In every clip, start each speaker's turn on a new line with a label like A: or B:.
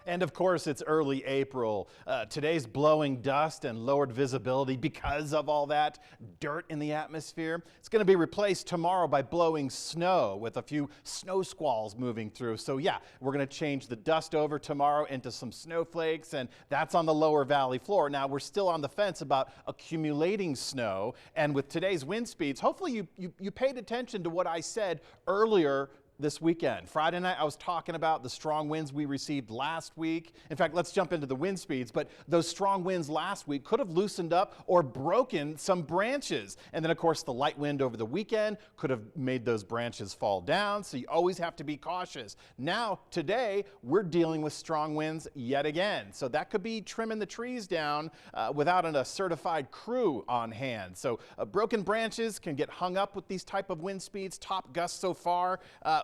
A: And of course, it's early April. Today's blowing dust and lowered visibility because of all that dirt in the atmosphere. It's going to be replaced tomorrow by blowing snow with a few snow squalls moving through. So yeah, we're going to change the dust over tomorrow into some snowflakes, and that's on the lower valley floor. Now, we're still on the fence about accumulating snow, and with today's wind speeds, hopefully you paid attention to what I said earlier this weekend. Friday night, I was talking about the strong winds we received last week. In fact, let's jump into the wind speeds, but those strong winds last week could have loosened up or broken some branches. And then, of course, the light wind over the weekend could have made those branches fall down, so you always have to be cautious. Now, today, we're dealing with strong winds yet again, so that could be trimming the trees down without a certified crew on hand. So broken branches can get hung up with these type of wind speeds, top gusts so far.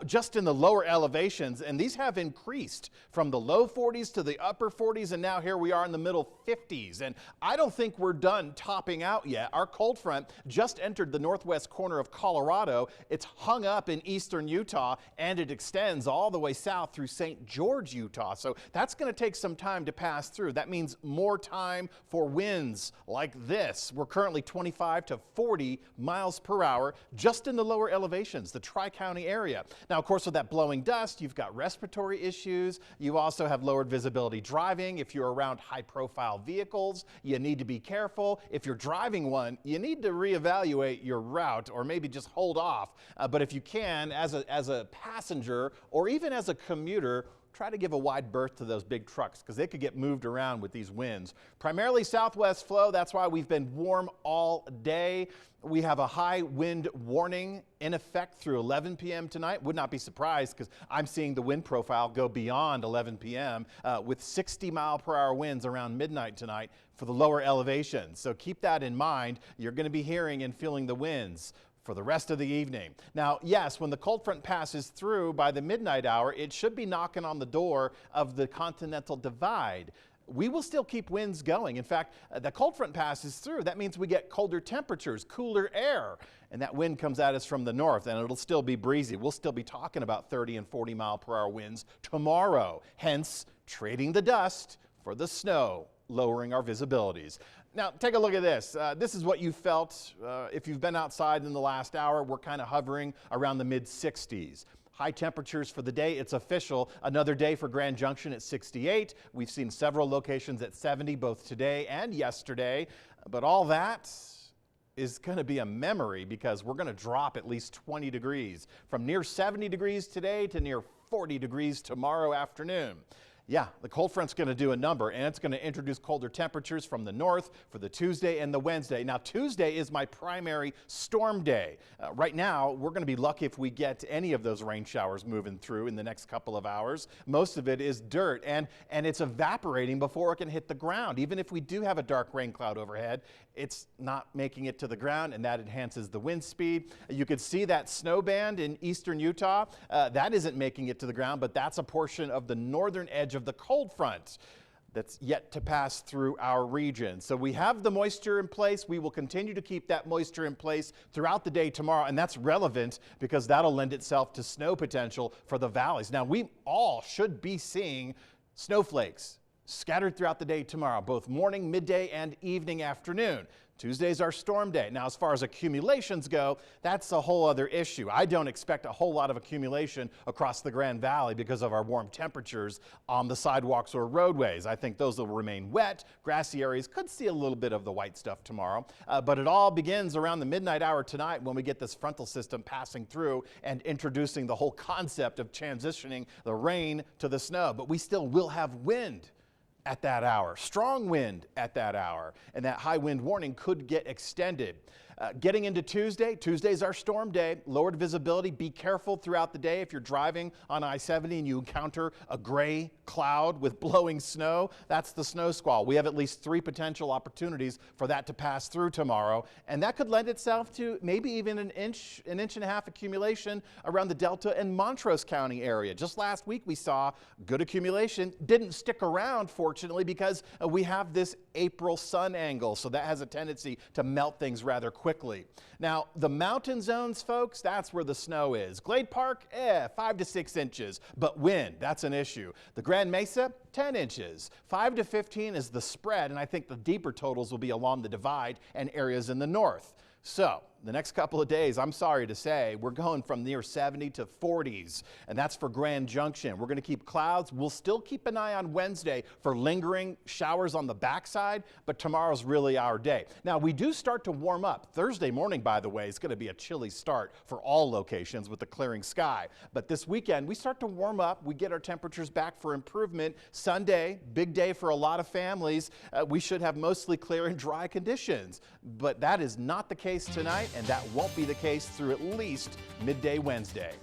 A: Just in the lower elevations, and these have increased from the low 40s to the upper 40s, and now here we are in the middle 50s. And I don't think we're done topping out yet. Our cold front just entered the northwest corner of Colorado. It's hung up in eastern Utah, and it extends all the way south through St. George, Utah. So that's going to take some time to pass through. That means more time for winds like this. We're currently 25 to 40 miles per hour just in the lower elevations, the Tri-County area. Now, of course, with that blowing dust, you've got respiratory issues. You also have lowered visibility driving. If you're around high-profile vehicles, you need to be careful. If you're driving one, you need to reevaluate your route or maybe just hold off. But if you can, as a passenger or even as a commuter, try to give a wide berth to those big trucks because they could get moved around with these winds. Primarily southwest flow. That's why we've been warm all day. We have a high wind warning in effect through 11 p.m. tonight. Would not be surprised because I'm seeing the wind profile go beyond 11 p.m. With 60-mile-per-hour winds around midnight tonight for the lower elevations. So keep that in mind. You're going to be hearing and feeling the winds for the rest of the evening. Now, yes, when the cold front passes through by the midnight hour, it should be knocking on the door of the continental divide. We will still keep winds going. In fact, the cold front passes through. That means we get colder temperatures, cooler air, and that wind comes at us from the north, and it'll still be breezy. We'll still be talking about 30 and 40-mile-per-hour winds tomorrow, hence trading the dust for the snow, lowering our visibilities. Now, take a look at this. This is what you felt if you've been outside in the last hour. We're kind of hovering around the mid-60s. High temperatures for the day. It's official. Another day for Grand Junction at 68. We've seen several locations at 70 both today and yesterday. But all that is going to be a memory because we're going to drop at least 20 degrees from near 70 degrees today to near 40 degrees tomorrow afternoon. Yeah, the cold front's going to do a number, and it's going to introduce colder temperatures from the north for the Tuesday and the Wednesday. Now, Tuesday is my primary storm day. Right now, we're going to be lucky if we get any of those rain showers moving through in the next couple of hours. Most of it is dirt, and it's evaporating before it can hit the ground. Even if we do have a dark rain cloud overhead, it's not making it to the ground, and that enhances the wind speed. You could see that snow band in eastern Utah. That isn't making it to the ground, but that's a portion of the northern edge of the cold front that's yet to pass through our region. So we have the moisture in place. We will continue to keep that moisture in place throughout the day tomorrow, and that's relevant because that'll lend itself to snow potential for the valleys. Now, we all should be seeing snowflakes scattered throughout the day tomorrow, both morning, midday, and evening, afternoon. Tuesday's our storm day. Now, as far as accumulations go, that's a whole other issue. I don't expect a whole lot of accumulation across the Grand Valley because of our warm temperatures on the sidewalks or roadways. I think those will remain wet. Grassy areas could see a little bit of the white stuff tomorrow, but it all begins around the midnight hour tonight when we get this frontal system passing through and introducing the whole concept of transitioning the rain to the snow. But we still will have wind at that hour, strong wind at that hour, and that high wind warning could get extended. Getting into Tuesday, Tuesday's our storm day, lowered visibility. Be careful throughout the day if you're driving on I-70 and you encounter a gray cloud with blowing snow. That's the snow squall. We have at least 3 potential opportunities for that to pass through tomorrow, and that could lend itself to maybe even an inch and a half accumulation around the Delta and Montrose County area. Just last week we saw good accumulation. Didn't stick around, fortunately, because we have this April sun angle, so that has a tendency to melt things rather quickly. quickly. Now, the mountain zones, folks, that's where the snow is. Glade Park, 5 to 6 inches, but wind, that's an issue. The Grand Mesa, 10 inches. 5 to 15 is the spread, and I think the deeper totals will be along the divide and areas in the north. So, the next couple of days, I'm sorry to say, we're going from near 70 to 40s, and that's for Grand Junction. We're going to keep clouds. We'll still keep an eye on Wednesday for lingering showers on the backside, but tomorrow's really our day. Now, we do start to warm up. Thursday morning, by the way, is going to be a chilly start for all locations with the clearing sky. But this weekend, we start to warm up. We get our temperatures back for improvement. Sunday, big day for a lot of families. We should have mostly clear and dry conditions, but that is not the case tonight, and that won't be the case through at least midday Wednesday.